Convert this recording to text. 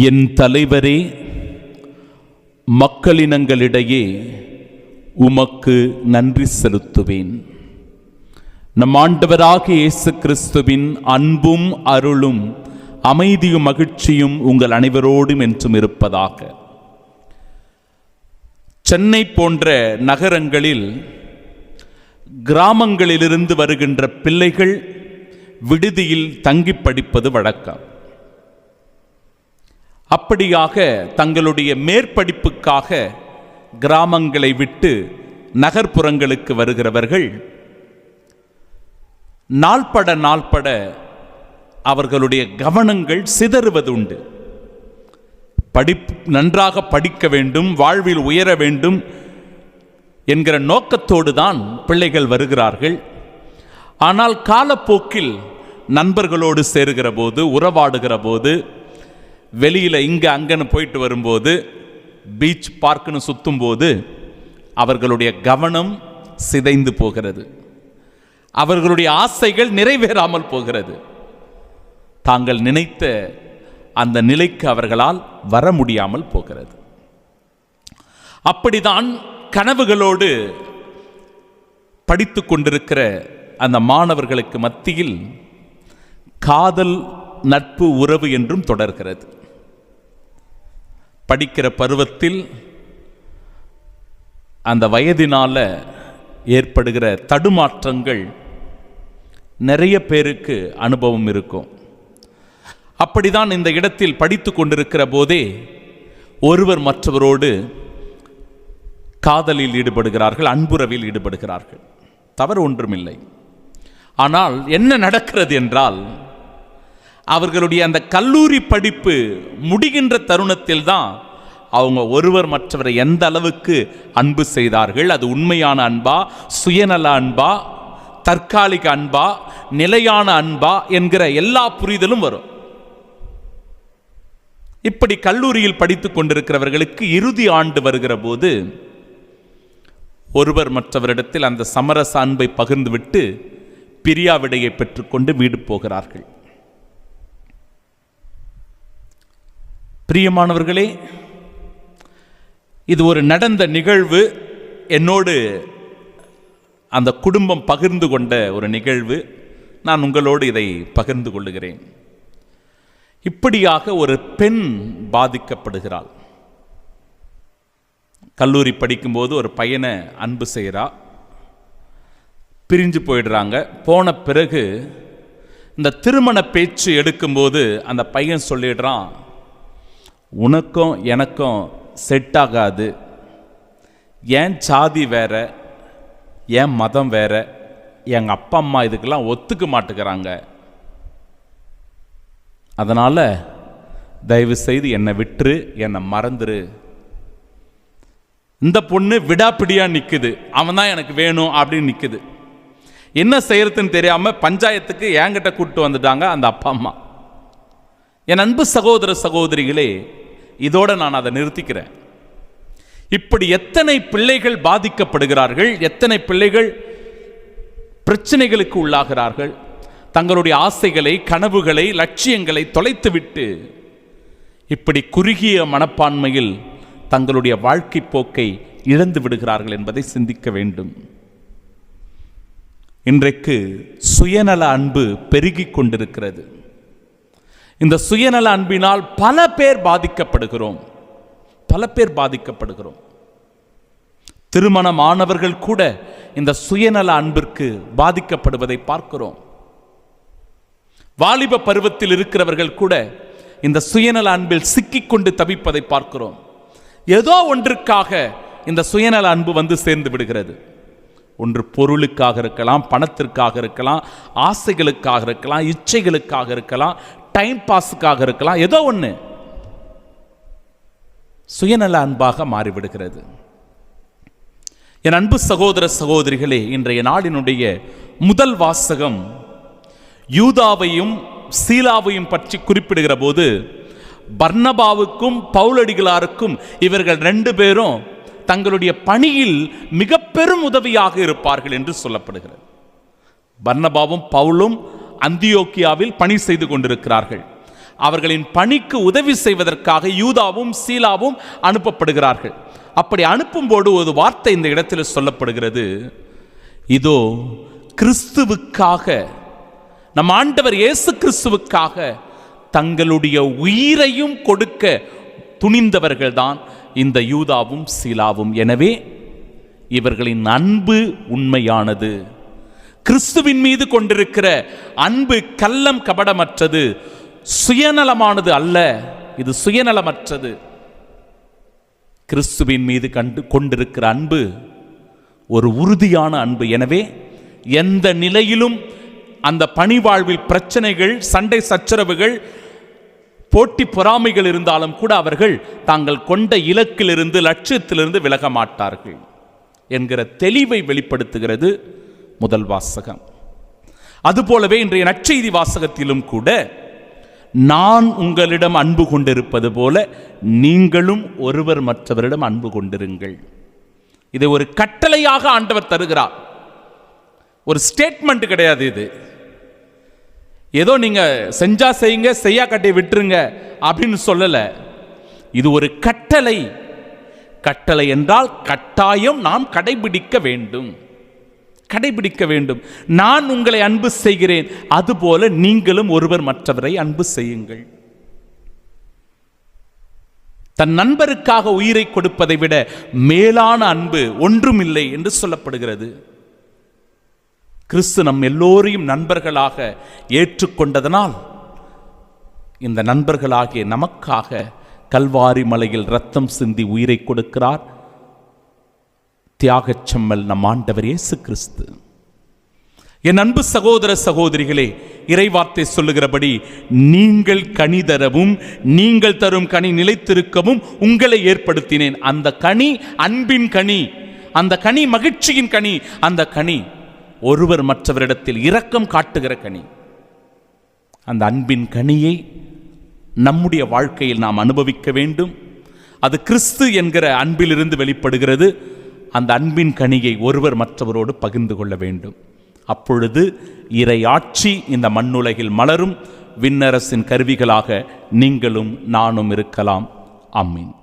என் தலைவரே, மக்களினங்களிடையே உமக்கு நன்றி செலுத்துவேன். நம் ஆண்டவராகிய இயேசு கிறிஸ்துவின் அன்பும் அருளும் அமைதியும் மகிழ்ச்சியும் உங்கள் அனைவரோடும் என்றும் இருப்பதாக. சென்னை போன்ற நகரங்களில் கிராமங்களிலிருந்து வருகின்ற பிள்ளைகள் விடுதியில் தங்கி படிப்பது வழக்கம். அப்படியாக தங்களுடைய மேற்படிப்புக்காக கிராமங்களை விட்டு நகர்ப்புறங்களுக்கு வருகிறவர்கள் நாள்பட அவர்களுடைய கவனங்கள் சிதறுவதுண்டு. நன்றாக படிக்க வேண்டும், வாழ்வில் உயர வேண்டும் என்கிற நோக்கத்தோடு தான் பிள்ளைகள் வருகிறார்கள். ஆனால் காலப்போக்கில் நண்பர்களோடு சேருகிற போது, உறவாடுகிற போது, வெளியில் இங்கே அங்கன்னு போயிட்டு வரும்போது, பீச் பார்க்குன்னு சுற்றும் போது அவர்களுடைய கவனம் சிதைந்து போகிறது. அவர்களுடைய ஆசைகள் நிறைவேறாமல் போகிறது. தாங்கள் நினைத்த அந்த நிலைக்கு அவர்களால் வர முடியாமல் போகிறது. அப்படிதான் கனவுகளோடு படித்து கொண்டிருக்கிற அந்த மாணவர்களுக்கு மத்தியில் காதல், நட்பு, உறவு என்றும் தொடர்கிறது. படிக்கிற பருவத்தில் அந்த வயதினால ஏற்படுகிற தடுமாற்றங்கள் நிறைய பேருக்கு அனுபவம் இருக்கும். அப்படிதான் இந்த இடத்தில் படித்து கொண்டிருக்கிற போதே ஒருவர் மற்றவரோடு காதலில் ஈடுபடுகிறார்கள், அன்புறவில் ஈடுபடுகிறார்கள். தவறு ஒன்றுமில்லை. ஆனால் என்ன நடக்கிறது என்றால், அவர்களுடைய அந்த கல்லூரி படிப்பு முடிகின்ற தருணத்தில் தான் அவங்க ஒருவர் மற்றவரை எந்த அளவுக்கு அன்பு செய்தார்கள், அது உண்மையான அன்பா, சுயநல அன்பா, தற்காலிக அன்பா, நிலையான அன்பா என்கிற எல்லா புரிதலும் வரும். இப்படி கல்லூரியில் படித்துக் கொண்டிருக்கிறவர்களுக்கு இறுதி ஆண்டு வருகிற போது ஒருவர் மற்றவரிடத்தில் அந்த சமரச அன்பை பகிர்ந்துவிட்டு பிரியாவிடையை பெற்றுக்கொண்டு வீடு போகிறார்கள். பிரியமானவர்களே, இது ஒரு நடந்த நிகழ்வு. என்னோடு அந்த குடும்பம் பகிர்ந்து கொண்ட ஒரு நிகழ்வு. நான் உங்களோடு இதை பகிர்ந்து கொள்ளுகிறேன். இப்படியாக ஒரு பெண் பாதிக்கப்படுகிறாள். கல்லூரி படிக்கும்போது ஒரு பையனை அன்பு செய்கிறா, பிரிஞ்சு போயிடுறாங்க. போன பிறகு இந்த திருமண பேச்சு எடுக்கும்போது அந்த பையன் சொல்லிடுறான், உனக்கும் எனக்கும் செட் ஆகாது, ஏன் ஜாதி வேற, ஏன் மதம் வேற, எங்கள் அப்பா அம்மா இதுக்கெல்லாம் ஒத்துக்க மாட்டேங்கிறாங்க, அதனால் தயவு செய்து என்னை விட்டுரு, என்னை மறந்துரு. இந்த பொண்ணு விடாப்பிடியாக நிற்குது, அவன் தான் எனக்கு வேணும் அப்படின்னு நிற்குது. என்ன செய்யறதுன்னு தெரியாமல் பஞ்சாயத்துக்கு என்கிட்ட கூப்பிட்டு வந்துட்டாங்க அந்த அப்பா அம்மா. என் அன்பு சகோதர சகோதரிகளே, இதோடு நான் அதை நிறுத்திக்கிறேன். இப்படி எத்தனை பிள்ளைகள் பாதிக்கப்படுகிறார்கள், எத்தனை பிள்ளைகள் பிரச்சனைகளுக்கு உள்ளாகிறார்கள். தங்களுடைய ஆசைகளை, கனவுகளை, லட்சியங்களை தொலைத்துவிட்டு இப்படி குறுகிய மனப்பான்மையில் தங்களுடைய வாழ்க்கை போக்கை இழந்து விடுகிறார்கள் என்பதை சிந்திக்க வேண்டும். இன்றைக்கு சுயநல அன்பு பெருகிக் கொண்டிருக்கிறது. இந்த சுயநல அன்பினால் பல பேர் பாதிக்கப்படுகிறோம். திருமணமானவர்கள் கூட இந்த சுயநல அன்பிற்கு பாதிக்கப்படுவதை பார்க்கிறோம். வாலிப பருவத்தில் இருக்கிறவர்கள் கூட இந்த சுயநல அன்பில் சிக்கிக்கொண்டு தவிப்பதை பார்க்கிறோம். ஏதோ ஒன்றுக்காக இந்த சுயநல அன்பு வந்து சேர்ந்து விடுகிறது. ஒன்று பொருளுக்காக இருக்கலாம், பணத்திற்காக இருக்கலாம், ஆசைகளுக்காக இருக்கலாம், இச்சைகளுக்காக இருக்கலாம், டைம் பாஸுக்காக இருக்கலாம், ஏதோ ஒன்று சுயநல அன்பாக மாறிவிடுகிறது. என் அன்பு சகோதர சகோதரிகளே, இன்றைய நாளினுடைய முதல் வாசகம் யூதாவையும் சீலாவையும் பற்றி குறிப்பிடுகிற போது பர்னபாவுக்கும் பவுலடிகளாருக்கும் இவர்கள் ரெண்டு பேரும் தங்களுடைய பணியில் மிக பெரும் உதவியாக இருப்பார்கள் என்று சொல்லப்படுகிறது. பர்னபாவும் பவுலும் அந்தியோக்கியாவில் பணி செய்து கொண்டிருக்கிறார்கள். அவர்களின் பணிக்கு உதவி செய்வதற்காக யூதாவும் சீலாவும் அனுப்பப்படுகிறார்கள். அப்படி அனுப்பும்போது ஒரு வார்த்தை இந்த இடத்தில் சொல்லப்படுகிறது. இதோ கிறிஸ்துவுக்காக, நம் ஆண்டவர் இயேசு கிறிஸ்துவுக்காக தங்களுடைய உயிரையும் கொடுக்க துணிந்தவர்கள்தான் இந்த யூதாவும் சீலாவும். எனவே இவர்களின் அன்பு உண்மையானது. கிறிஸ்துவின் மீது கொண்டிருக்கிற அன்பு கள்ளம் கபடமற்றது, சுயநலமானது அல்ல. இது சுயநலமற்றது. கிறிஸ்துவின் மீது கொண்டிருக்கிற அன்பு ஒரு உறுதியான அன்பு. எனவே எந்த நிலையிலும் அந்த பணிவாழ்வில் பிரச்சனைகள், சண்டை சச்சரவுகள், போட்டி பொறாமைகள் இருந்தாலும் கூட அவர்கள் தாங்கள் கொண்ட இலக்கிலிருந்து, லட்சியத்திலிருந்து விலக மாட்டார்கள் என்கிற தெளிவை வெளிப்படுத்துகிறது முதல் வாசகம். அதுபோலவே இன்றைய நற்செய்தி வாசகத்திலும் கூட நான் உங்களிடம் அன்பு கொண்டிருப்பது போல நீங்களும் ஒருவர் மற்றவரிடம் அன்பு கொண்டிருங்கள். இதை ஒரு கட்டளையாக ஆண்டவர் தருகிறார். ஒரு ஸ்டேட்மெண்ட் கிடையாது. இது ஏதோ நீங்க செஞ்சா செய்யுங்க, செய்யா கட்டி விட்டுருங்க அப்படின்னு சொல்லல. இது ஒரு கட்டளை. கட்டளை என்றால் கட்டாயம் நாம் கடைபிடிக்க வேண்டும். கடைபிடிக்க வேண்டும். நான் உங்களை அன்பு செய்கிறேன், அதுபோல நீங்களும் ஒருவர் மற்றவரை அன்பு செய்யுங்கள். தன் நண்பருக்காக உயிரை கொடுப்பதை விட மேலான அன்பு ஒன்றுமில்லை என்று சொல்லப்படுகிறது. கிறிஸ்து நம் எல்லோரையும் நண்பர்களாக ஏற்றுக்கொண்டதனால் இந்த நண்பர்களாகிய நமக்காக கல்வாரி மலையில் இரத்தம் சிந்தி உயிரை கொடுக்கிறார் தியாகச் செம்மல் நம் ஆண்டவர் இயேசு கிறிஸ்து. என் அன்பு சகோதர சகோதரிகளே, இறைவார்த்தை சொல்லுகிறபடி நீங்கள் கனி தரவும் நீங்கள் தரும் கனி நிலைத்திருக்கவும் உங்களை ஏற்படுத்தினேன். அந்த கனி அன்பின் கனி, அந்த கனி மகிழ்ச்சியின் கனி, அந்த கனி ஒருவர் மற்றவரிடத்தில் இரக்கம் காட்டுகிற கனி. அந்த அன்பின் கனியை நம்முடைய வாழ்க்கையில் நாம் அனுபவிக்க வேண்டும். அது கிறிஸ்து என்கிற அன்பிலிருந்து வெளிப்படுகிறது. அந்த அன்பின் கனியை ஒருவர் மற்றவரோடு பகிர்ந்து கொள்ள வேண்டும். அப்பொழுது இறை ஆட்சி இந்த மண்ணுலகில் மலரும். விண்ணரசின் கருவிகளாக நீங்களும் நானும் இருக்கலாம். ஆமீன்.